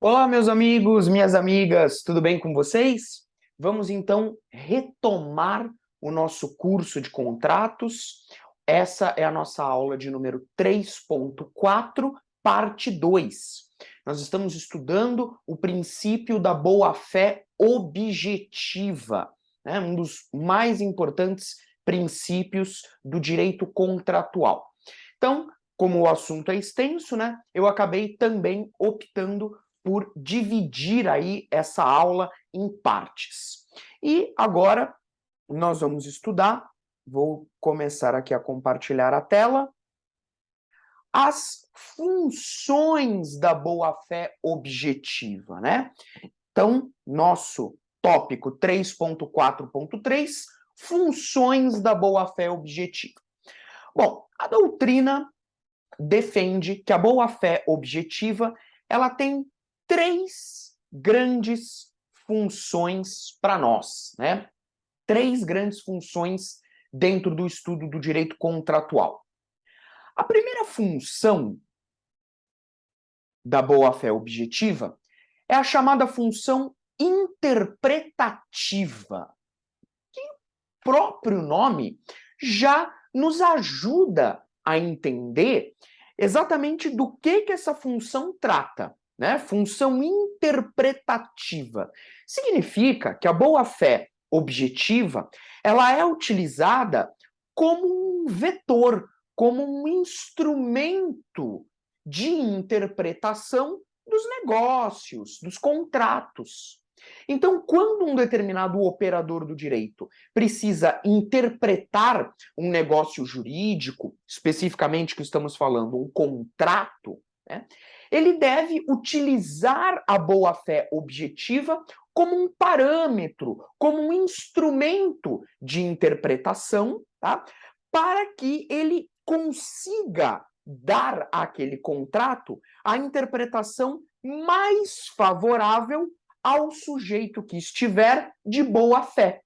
Olá, meus amigos, minhas amigas, tudo bem com vocês? Vamos então retomar o nosso curso de contratos. Essa é a nossa aula de número 3.4, parte 2. Nós estamos estudando o princípio da boa-fé objetiva, né? Um dos mais importantes princípios do direito contratual. Então, como o assunto é extenso, né, eu acabei também optando por dividir aí essa aula em partes. E agora nós vamos estudar, vou começar aqui a compartilhar a tela, as funções da boa-fé objetiva, né? Então, nosso tópico 3.4.3, funções da boa-fé objetiva. Bom, a doutrina defende que a boa-fé objetiva ela tem três grandes funções para nós, né? Três grandes funções dentro do estudo do direito contratual. A primeira função da boa-fé objetiva é a chamada função interpretativa, que o próprio nome já nos ajuda a entender exatamente do que essa função trata, né? Função interpretativa. Significa que a boa-fé objetiva, ela é utilizada como um vetor, como um instrumento de interpretação dos negócios, dos contratos. Então, quando um determinado operador do direito precisa interpretar um negócio jurídico, especificamente que estamos falando, um contrato, né, ele deve utilizar a boa-fé objetiva como um parâmetro, como um instrumento de interpretação, tá, para que ele consiga dar àquele contrato a interpretação mais favorável ao sujeito que estiver de boa fé.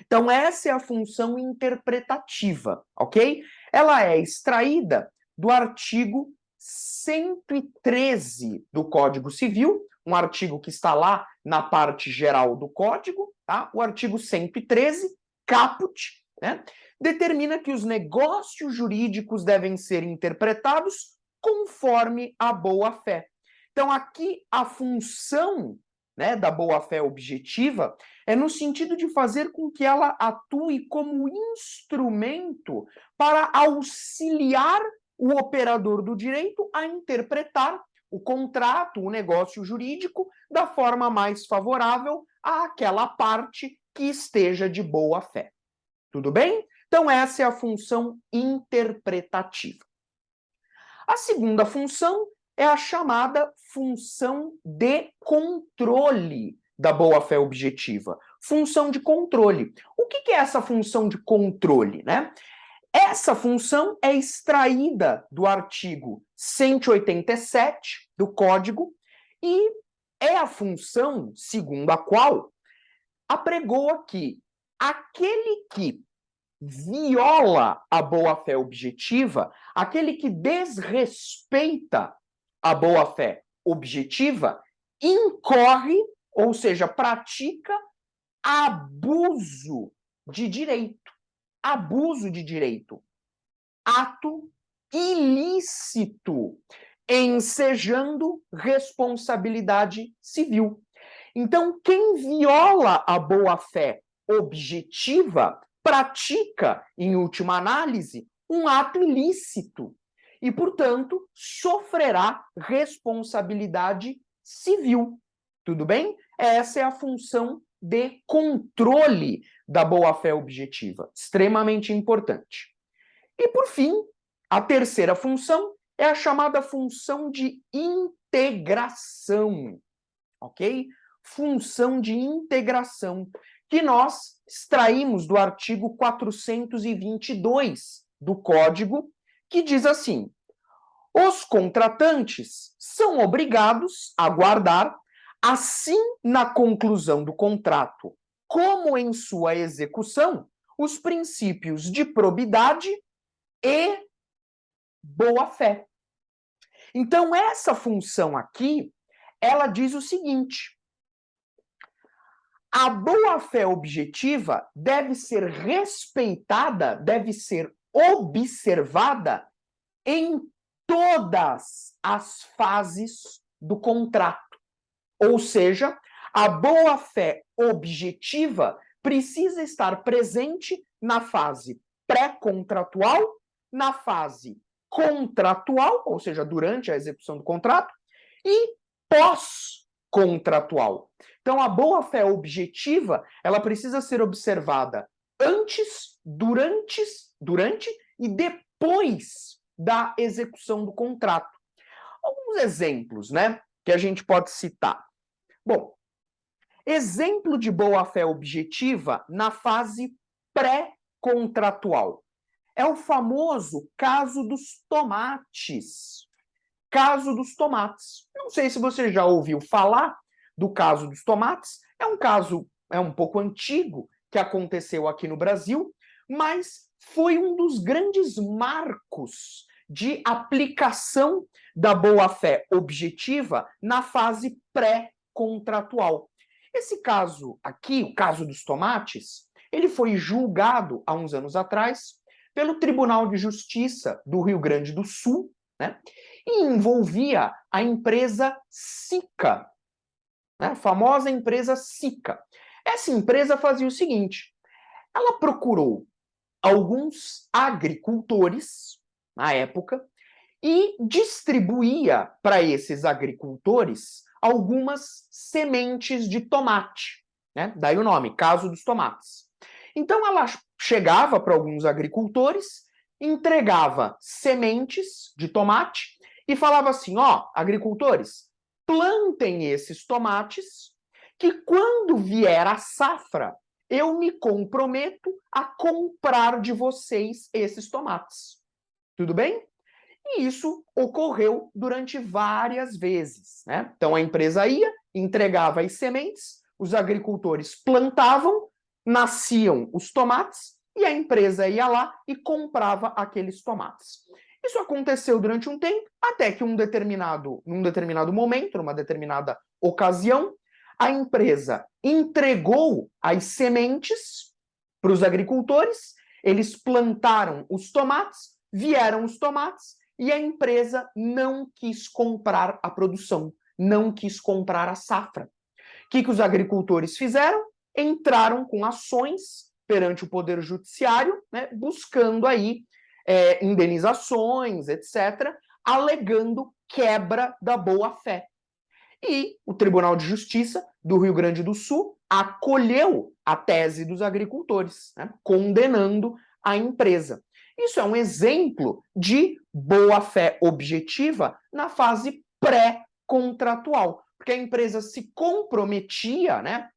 Então, essa é a função interpretativa, ok? Ela é extraída do artigo 113 do Código Civil, um artigo que está lá na parte geral do Código, tá? O artigo 113, caput, né? Determina que os negócios jurídicos devem ser interpretados conforme a boa-fé. Então, aqui a função, né, da boa-fé objetiva é no sentido de fazer com que ela atue como instrumento para auxiliar o operador do direito a interpretar o contrato, o negócio jurídico, da forma mais favorável àquela parte que esteja de boa fé. Tudo bem? Então, essa é a função interpretativa. A segunda função é a chamada função de controle da boa-fé objetiva. Função de controle. O que é essa função de controle, né? Essa função é extraída do artigo 187 do Código e é a função segundo a qual apregoa que aquele que viola a boa-fé objetiva, aquele que desrespeita a boa-fé objetiva, incorre, ou seja, pratica abuso de direito. Abuso de direito. Ato ilícito, ensejando responsabilidade civil. Então, quem viola a boa-fé objetiva pratica, em última análise, um ato ilícito e, portanto, sofrerá responsabilidade civil. Tudo bem? Essa é a função de controle da boa-fé objetiva, extremamente importante. E, por fim, a terceira função é a chamada função de integração, ok? Função de integração, que nós extraímos do artigo 422 do Código, que diz assim: os contratantes são obrigados a guardar, assim na conclusão do contrato, como em sua execução, os princípios de probidade e boa-fé. Então, essa função aqui, ela diz o seguinte: a boa-fé objetiva deve ser respeitada, deve ser observada em todas as fases do contrato. Ou seja, a boa-fé objetiva precisa estar presente na fase pré-contratual, na fase contratual, ou seja, durante a execução do contrato, e pós-contratual. Então, a boa-fé objetiva, ela precisa ser observada antes, durante e depois da execução do contrato. Alguns exemplos, né, que a gente pode citar. Bom, exemplo de boa-fé objetiva na fase pré-contratual. É o famoso caso dos tomates. Caso dos tomates. Não sei se você já ouviu falar do caso dos tomates. É um caso, um pouco antigo, que aconteceu aqui no Brasil, mas foi um dos grandes marcos de aplicação da boa-fé objetiva na fase pré-contratual. Esse caso aqui, o caso dos tomates, ele foi julgado há uns anos atrás pelo Tribunal de Justiça do Rio Grande do Sul, né? E envolvia a empresa Sica, né? A famosa empresa Sica. Essa empresa fazia o seguinte: ela procurou alguns agricultores, na época, e distribuía para esses agricultores algumas sementes de tomate, né? Daí o nome, caso dos tomates. Então ela chegava para alguns agricultores, entregava sementes de tomate e falava assim: ó, agricultores, plantem esses tomates, que quando vier a safra, eu me comprometo a comprar de vocês esses tomates. Tudo bem? E isso ocorreu durante várias vezes, né? Então a empresa ia, entregava as sementes, os agricultores plantavam, nasciam os tomates e a empresa ia lá e comprava aqueles tomates. Isso aconteceu durante um tempo, até que num determinado momento, numa determinada ocasião, a empresa entregou as sementes para os agricultores, eles plantaram os tomates, vieram os tomates e a empresa não quis comprar a produção, não quis comprar a safra. O que os agricultores fizeram? Entraram com ações perante o Poder Judiciário, né, buscando aí indenizações, etc., alegando quebra da boa-fé. E o Tribunal de Justiça do Rio Grande do Sul acolheu a tese dos agricultores, né, condenando a empresa. Isso é um exemplo de boa-fé objetiva na fase pré-contratual, porque a empresa se comprometia, né,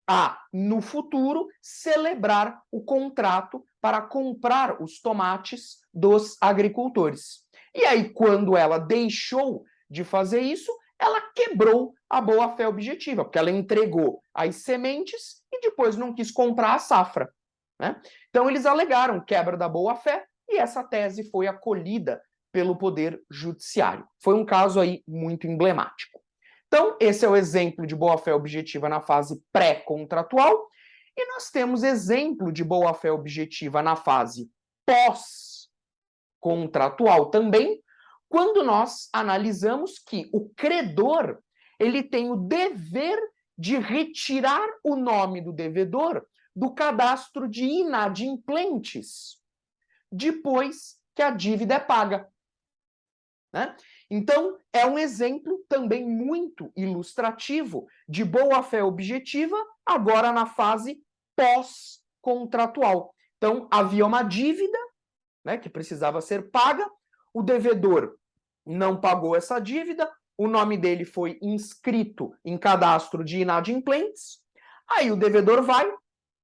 a, no futuro, celebrar o contrato para comprar os tomates dos agricultores. E aí, quando ela deixou de fazer isso, ela quebrou a boa-fé objetiva, porque ela entregou as sementes e depois não quis comprar a safra, né? Então, eles alegaram quebra da boa-fé e essa tese foi acolhida pelo Poder Judiciário. Foi um caso aí muito emblemático. Então, esse é o exemplo de boa-fé objetiva na fase pré-contratual, e nós temos exemplo de boa-fé objetiva na fase pós-contratual também, quando nós analisamos que o credor ele tem o dever de retirar o nome do devedor do cadastro de inadimplentes depois que a dívida é paga, né? Então, é um exemplo também muito ilustrativo de boa-fé objetiva, agora na fase pós-contratual. Então, havia uma dívida, né, que precisava ser paga, o devedor não pagou essa dívida, o nome dele foi inscrito em cadastro de inadimplentes, aí o devedor vai,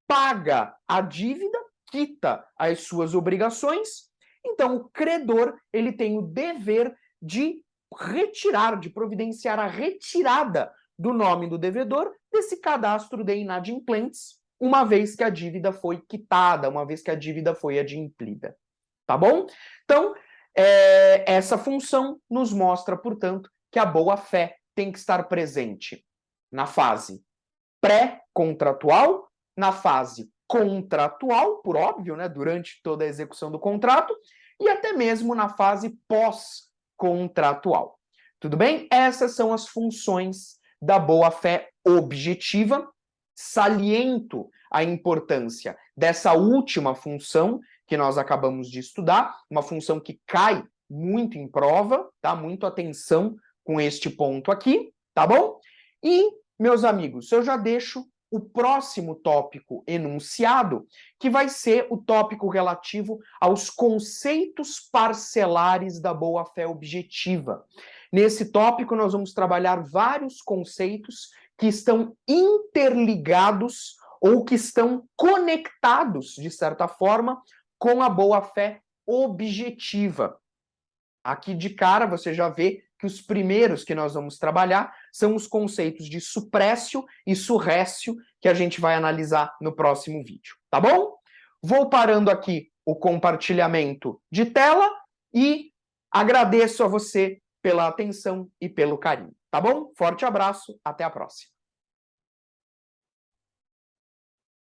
paga a dívida, quita as suas obrigações, então o credor ele tem o dever de retirar, de providenciar a retirada do nome do devedor desse cadastro de inadimplentes, uma vez que a dívida foi quitada, uma vez que a dívida foi adimplida. Tá bom? Então, essa função nos mostra, portanto, que a boa-fé tem que estar presente na fase pré-contratual, na fase contratual, por óbvio, né, durante toda a execução do contrato, e até mesmo na fase pós-contratual. Tudo bem? Essas são as funções da boa-fé objetiva. Saliento a importância dessa última função que nós acabamos de estudar, uma função que cai muito em prova, tá? Muito atenção com este ponto aqui, tá bom? E, meus amigos, eu já deixo o próximo tópico enunciado, que vai ser o tópico relativo aos conceitos parcelares da boa-fé objetiva. Nesse tópico, nós vamos trabalhar vários conceitos que estão interligados ou que estão conectados, de certa forma, com a boa-fé objetiva. Aqui de cara você já vê que os primeiros que nós vamos trabalhar são os conceitos de suprécio e surrécio, que a gente vai analisar no próximo vídeo, tá bom? Vou parando aqui o compartilhamento de tela e agradeço a você pela atenção e pelo carinho, tá bom? Forte abraço, até a próxima.